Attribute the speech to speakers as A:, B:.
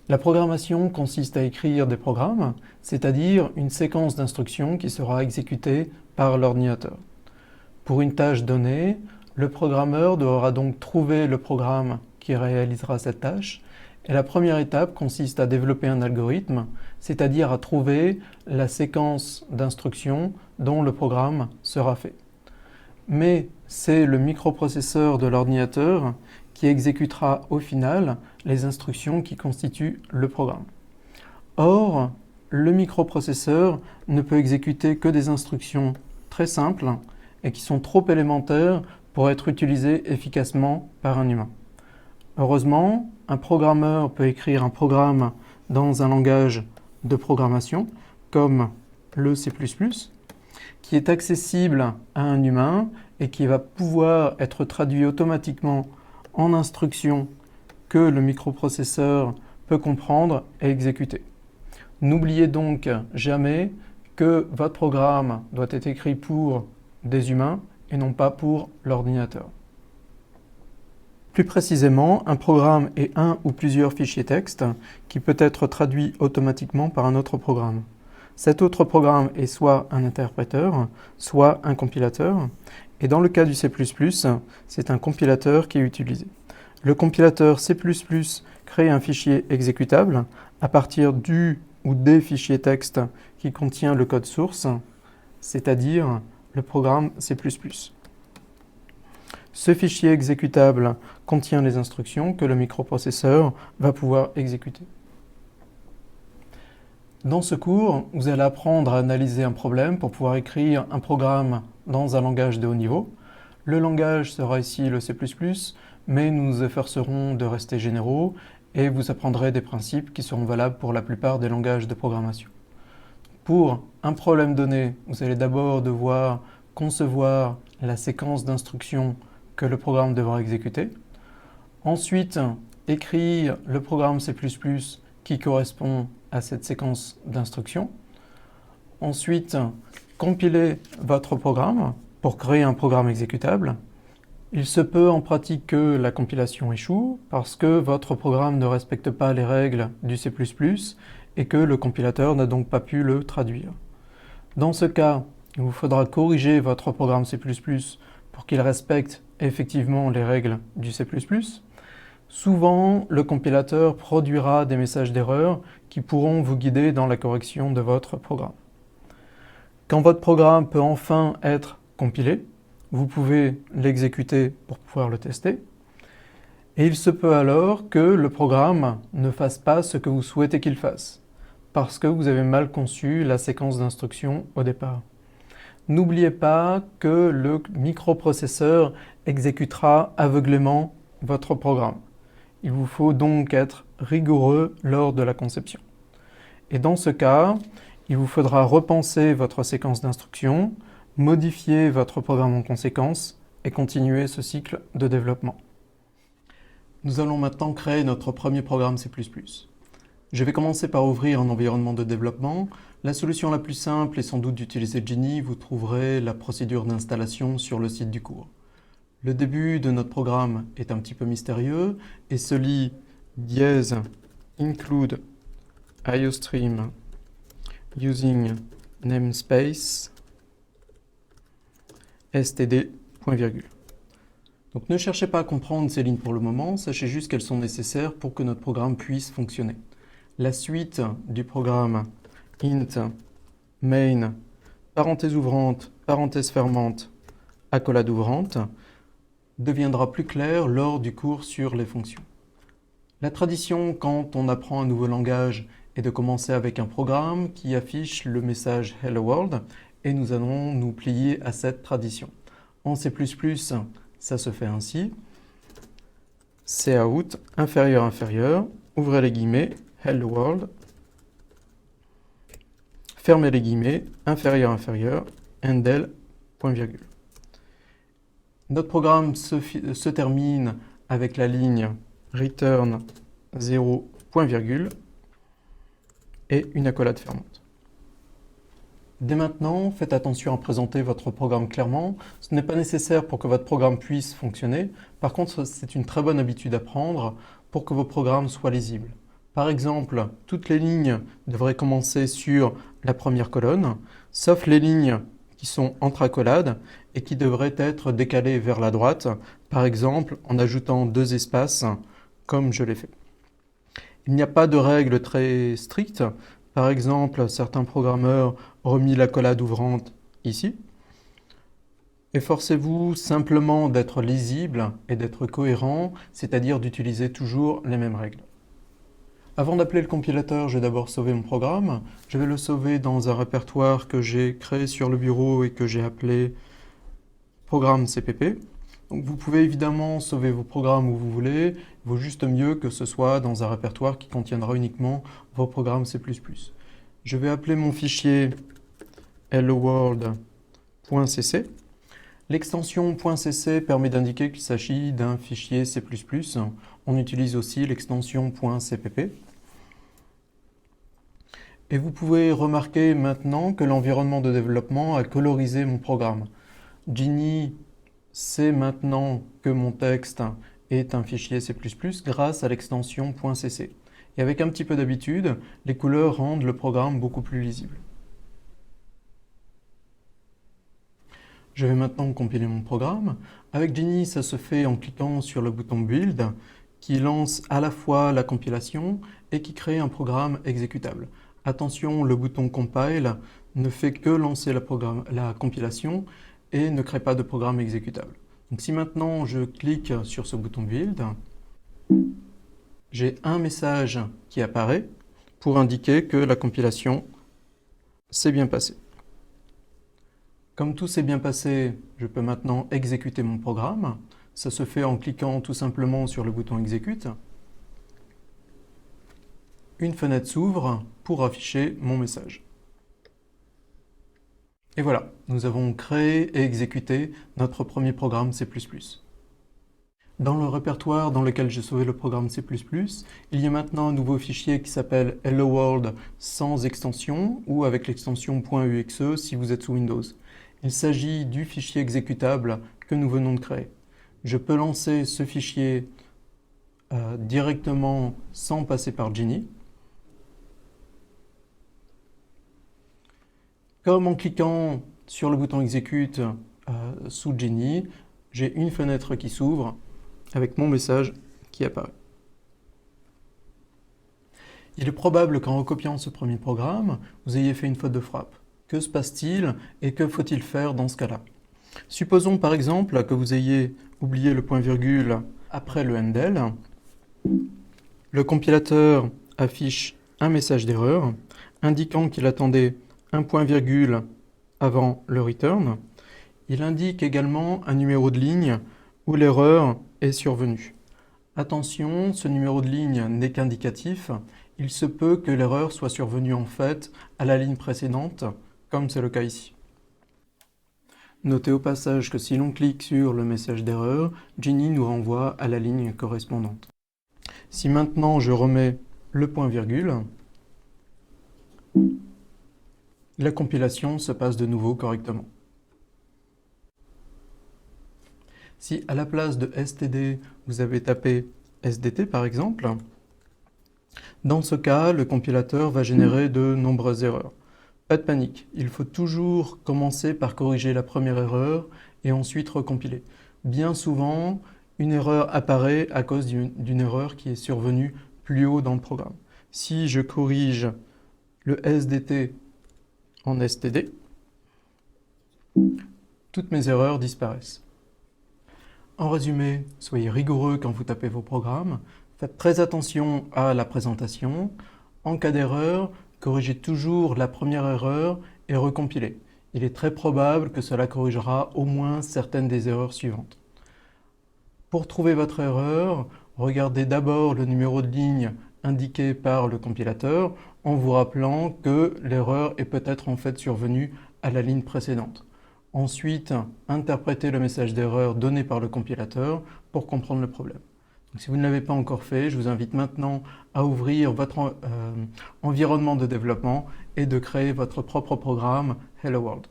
A: La programmation consiste à écrire des programmes, c'est-à-dire une séquence d'instructions qui sera exécutée par l'ordinateur. Pour une tâche donnée, le programmeur devra donc trouver le programme qui réalisera cette tâche, et la première étape consiste à développer un algorithme, c'est-à-dire à trouver la séquence d'instructions dont le programme sera fait. Mais c'est le microprocesseur de l'ordinateur qui exécutera au final les instructions qui constituent le programme. Or, le microprocesseur ne peut exécuter que des instructions très simples et qui sont trop élémentaires pour être utilisées efficacement par un humain. Heureusement, un programmeur peut écrire un programme dans un langage de programmation, comme le C++, qui est accessible à un humain et qui va pouvoir être traduit automatiquement en instructions que le microprocesseur peut comprendre et exécuter. N'oubliez donc jamais que votre programme doit être écrit pour des humains et non pas pour l'ordinateur. Plus précisément, un programme est un ou plusieurs fichiers texte qui peut être traduit automatiquement par un autre programme. Cet autre programme est soit un interpréteur, soit un compilateur, et dans le cas du C++, c'est un compilateur qui est utilisé. Le compilateur C++ crée un fichier exécutable à partir du ou des fichiers texte qui contient le code source, c'est-à-dire le programme C++. Ce fichier exécutable contient les instructions que le microprocesseur va pouvoir exécuter. Dans ce cours, vous allez apprendre à analyser un problème pour pouvoir écrire un programme dans un langage de haut niveau. Le langage sera ici le C++, mais nous nous efforcerons de rester généraux et vous apprendrez des principes qui seront valables pour la plupart des langages de programmation. Pour un problème donné, vous allez d'abord devoir concevoir la séquence d'instructions que le programme devra exécuter. Ensuite, écrire le programme C++ qui correspond à cette séquence d'instructions. Ensuite, compiler votre programme pour créer un programme exécutable. Il se peut en pratique que la compilation échoue parce que votre programme ne respecte pas les règles du C++ et que le compilateur n'a donc pas pu le traduire. Dans ce cas, il vous faudra corriger votre programme C++ pour qu'il respecte effectivement les règles du C++. Souvent, le compilateur produira des messages d'erreur qui pourront vous guider dans la correction de votre programme. Quand votre programme peut enfin être compilé, vous pouvez l'exécuter pour pouvoir le tester. Et il se peut alors que le programme ne fasse pas ce que vous souhaitez qu'il fasse, parce que vous avez mal conçu la séquence d'instructions au départ. N'oubliez pas que le microprocesseur exécutera aveuglément votre programme. Il vous faut donc être rigoureux lors de la conception. Et dans ce cas, il vous faudra repenser votre séquence d'instructions, modifier votre programme en conséquence et continuer ce cycle de développement. Nous allons maintenant créer notre premier programme C++. Je vais commencer par ouvrir un environnement de développement. La solution la plus simple est sans doute d'utiliser Geany. Vous trouverez la procédure d'installation sur le site du cours. Le début de notre programme est un petit peu mystérieux et se lit --include iostream using namespace std. Donc ne cherchez pas à comprendre ces lignes pour le moment, sachez juste qu'elles sont nécessaires pour que notre programme puisse fonctionner. La suite du programme int main parenthèse ouvrante, parenthèse fermante, accolade ouvrante deviendra plus claire lors du cours sur les fonctions. La tradition quand on apprend un nouveau langage est de commencer avec un programme qui affiche le message Hello World et nous allons nous plier à cette tradition. En C++, ça se fait ainsi. Cout inférieur inférieur, ouvrez les guillemets, Hello World, fermez les guillemets, inférieur inférieur, endel, point virgule. Notre programme se termine avec la ligne return 0, point virgule et une accolade fermante. Dès maintenant, faites attention à présenter votre programme clairement. Ce n'est pas nécessaire pour que votre programme puisse fonctionner. Par contre, c'est une très bonne habitude à prendre pour que vos programmes soient lisibles. Par exemple, toutes les lignes devraient commencer sur la première colonne, sauf les lignes qui sont entre accolades et qui devraient être décalées vers la droite, par exemple en ajoutant 2 espaces, comme je l'ai fait. Il n'y a pas de règle très stricte. Par exemple, certains programmeurs ont mis l'accolade ouvrante ici. Efforcez-vous simplement d'être lisible et d'être cohérent, c'est-à-dire d'utiliser toujours les mêmes règles. Avant d'appeler le compilateur, je vais d'abord sauver mon programme. Je vais le sauver dans un répertoire que j'ai créé sur le bureau et que j'ai appelé programme CPP. Donc vous pouvez évidemment sauver vos programmes où vous voulez, il vaut juste mieux que ce soit dans un répertoire qui contiendra uniquement vos programmes C++. Je vais appeler mon fichier helloworld.cc. L'extension .cc permet d'indiquer qu'il s'agit d'un fichier C++. On utilise aussi l'extension .cpp. Et vous pouvez remarquer maintenant que l'environnement de développement a colorisé mon programme. Geany sait maintenant que mon texte est un fichier C++ grâce à l'extension .cc. Et avec un petit peu d'habitude, les couleurs rendent le programme beaucoup plus lisible. Je vais maintenant compiler mon programme. Avec Geany, ça se fait en cliquant sur le bouton Build, qui lance à la fois la compilation et qui crée un programme exécutable. Attention, le bouton Compile ne fait que lancer la compilation et ne crée pas de programme exécutable. Donc si maintenant je clique sur ce bouton Build, j'ai un message qui apparaît pour indiquer que la compilation s'est bien passée. Comme tout s'est bien passé, je peux maintenant exécuter mon programme. Ça se fait en cliquant tout simplement sur le bouton Exécute. Une fenêtre s'ouvre pour afficher mon message. Et voilà, nous avons créé et exécuté notre premier programme C++. Dans le répertoire dans lequel j'ai sauvé le programme C++, il y a maintenant un nouveau fichier qui s'appelle helloworld sans extension ou avec l'extension .exe si vous êtes sous Windows. Il s'agit du fichier exécutable que nous venons de créer. Je peux lancer ce fichier directement sans passer par Geany. Comme en cliquant sur le bouton Exécute sous Geany, j'ai une fenêtre qui s'ouvre avec mon message qui apparaît. Il est probable qu'en recopiant ce premier programme, vous ayez fait une faute de frappe. Que se passe-t-il et que faut-il faire dans ce cas-là? Supposons par exemple que vous ayez oublié le point-virgule après le handle. Le compilateur affiche un message d'erreur indiquant qu'il attendait un point-virgule avant le return. Il indique également un numéro de ligne où l'erreur est survenue. Attention, ce numéro de ligne n'est qu'indicatif. Il se peut que l'erreur soit survenue en fait à la ligne précédente, comme c'est le cas ici. Notez au passage que si l'on clique sur le message d'erreur, Geany nous renvoie à la ligne correspondante. Si maintenant je remets le point-virgule, la compilation se passe de nouveau correctement. Si à la place de std, vous avez tapé sdt par exemple, dans ce cas, le compilateur va générer de nombreuses erreurs. Pas de panique, il faut toujours commencer par corriger la première erreur et ensuite recompiler. Bien souvent, une erreur apparaît à cause d'une erreur qui est survenue plus haut dans le programme. Si je corrige le sdt en std, toutes mes erreurs disparaissent. En résumé, soyez rigoureux quand vous tapez vos programmes, faites très attention à la présentation. En cas d'erreur, corrigez toujours la première erreur et recompilez. Il est très probable que cela corrigera au moins certaines des erreurs suivantes. Pour trouver votre erreur, regardez d'abord le numéro de ligne indiqué par le compilateur en vous rappelant que l'erreur est peut-être en fait survenue à la ligne précédente. Ensuite, interprétez le message d'erreur donné par le compilateur pour comprendre le problème. Donc, si vous ne l'avez pas encore fait, je vous invite maintenant à ouvrir votre environnement de développement et de créer votre propre programme Hello World.